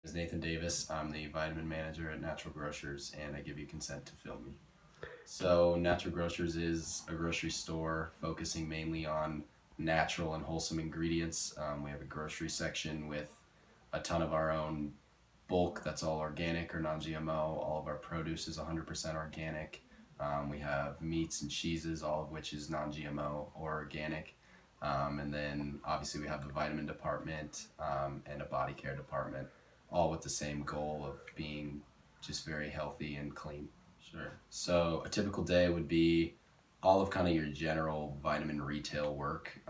Is Nathan Davis. I'm the vitamin manager at Natural Grocers, and I give you consent to film me. So, Natural Grocers is a grocery store focusing mainly on natural and wholesome ingredients. We have a grocery section with a ton of our own bulk that's all organic or non GMO. All of our produce is 100% organic. We have meats and cheeses, all of which is non GMO or organic. And then obviously we have the vitamin department and a body care department, all with the same goal of being just very healthy and clean. Sure. So a typical day would be all of kind of your general vitamin retail work,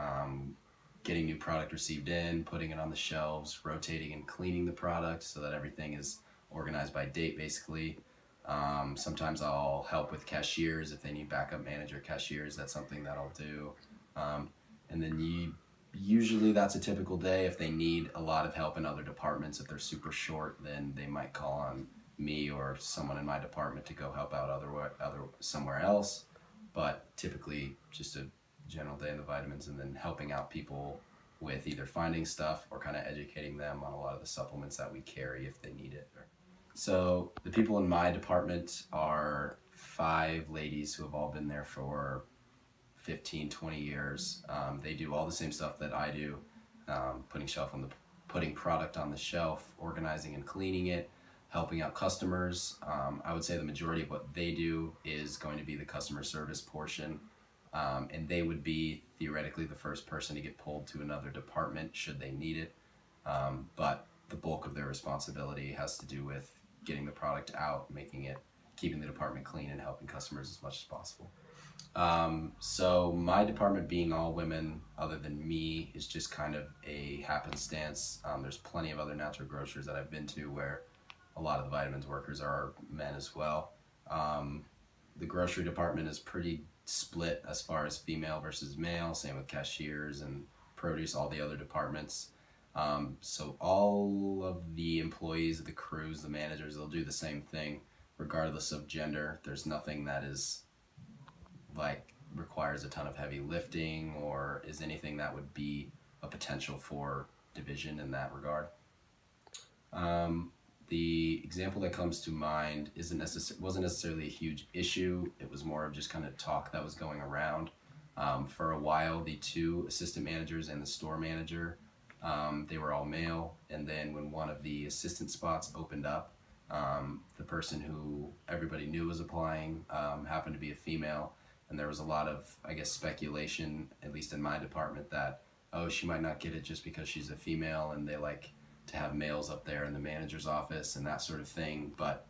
getting new product received in, putting it on the shelves, rotating and cleaning the product so that everything is organized by date basically. Sometimes I'll help with cashiers if they need backup manager cashiers. That's something that I'll do. Um, and then usually that's a typical day. If they need a lot of help in other departments, if they're super short, then they might call on me or someone in my department to go help out other somewhere else. But typically just a general day in the vitamins, and then helping out people with either finding stuff or kind of educating them on a lot of the supplements that we carry if they need it. So the people in my department are five ladies who have all been there for 15, 20 years. They do all the same stuff that I do, putting product on the shelf, organizing and cleaning it, helping out customers. I would say the majority of what they do is going to be the customer service portion, and they would be theoretically the first person to get pulled to another department should they need it. But the bulk of their responsibility has to do with getting the product out, keeping the department clean, and helping customers as much as possible. So my department being all women other than me is just kind of a happenstance. There's plenty of other natural grocers that I've been to where a lot of the vitamins workers are men as well. The grocery department is pretty split as far as female versus male, same with cashiers and produce, all the other departments. So all of the employees, the crews, the managers, they'll do the same thing regardless of gender. There's nothing that is like requires a ton of heavy lifting or is anything that would be a potential for division in that regard. The example that comes to mind wasn't necessarily a huge issue. It was more of just kind of talk that was going around. For a while, the two assistant managers and the store manager, they were all male. And then when one of the assistant spots opened up, the person who everybody knew was applying happened to be a female. And there was a lot of, I guess, speculation, at least in my department, that, oh, she might not get it just because she's a female and they like to have males up there in the manager's office and that sort of thing. But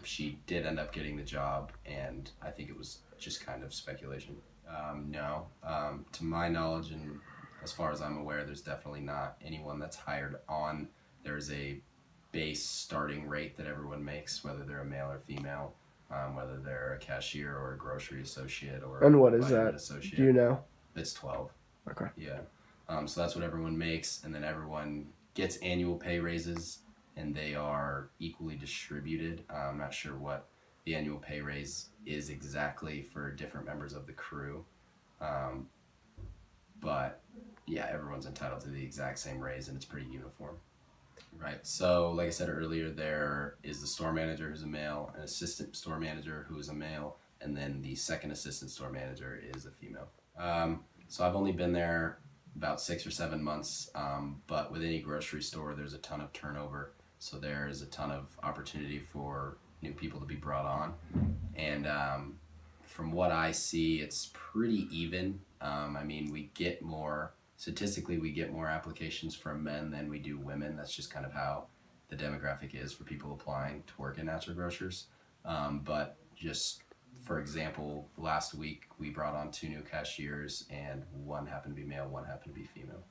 she did end up getting the job, and I think it was just kind of speculation. No, to my knowledge and as far as I'm aware, there's definitely not anyone that's hired on. There's a base starting rate that everyone makes, whether they're a male or female. Whether they're a cashier or a grocery associate or And what a is vitamin that? associate. Do you know? It's 12. Okay. Yeah. So that's what everyone makes, and then everyone gets annual pay raises, and they are equally distributed. I'm not sure what the annual pay raise is exactly for different members of the crew, but yeah, everyone's entitled to the exact same raise, and it's pretty uniform. Right. So, like I said earlier, there is the store manager who's a male, an assistant store manager who is a male, and then the second assistant store manager is a female. So I've only been there about 6 or 7 months, but with any grocery store, there's a ton of turnover. So there's a ton of opportunity for new people to be brought on. And from what I see, it's pretty even. I mean, statistically, we get more applications from men than we do women. That's just kind of how the demographic is for people applying to work in natural grocers. But just for example, last week we brought on 2 new cashiers, and one happened to be male, one happened to be female.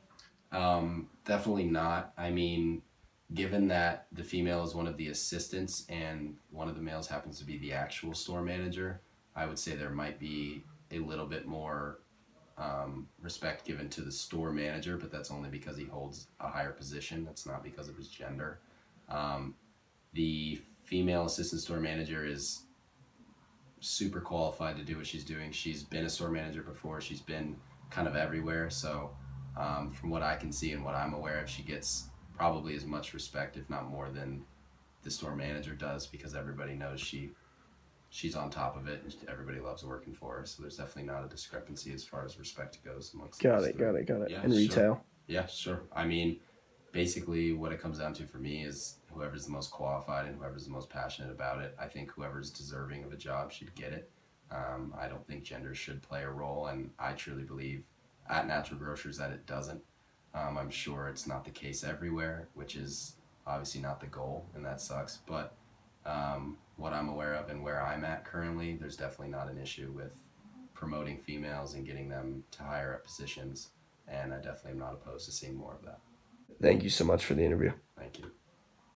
Definitely not. I mean, given that the female is one of the assistants and one of the males happens to be the actual store manager, I would say there might be a little bit more respect given to the store manager, but that's only because he holds a higher position. That's not because of his gender. The female assistant store manager is super qualified to do what she's doing. She's been a store manager before. She's been kind of everywhere. So from what I can see and what I'm aware of, she gets probably as much respect, if not more, than the store manager does, because everybody knows she's on top of it and everybody loves working for her. So there's definitely not a discrepancy as far as respect goes amongst Got those it. three. Yeah, And sure. retail. Yeah, sure. I mean, basically what it comes down to for me is whoever's the most qualified and whoever's the most passionate about it. I think whoever's deserving of a job should get it. I don't think gender should play a role, and I truly believe at Natural Grocers that it doesn't. I'm sure it's not the case everywhere, which is obviously not the goal, and that sucks. But what I'm aware of and where I'm at currently, there's definitely not an issue with promoting females and getting them to higher up positions, and I definitely am not opposed to seeing more of that. Thank you so much for the interview. Thank you.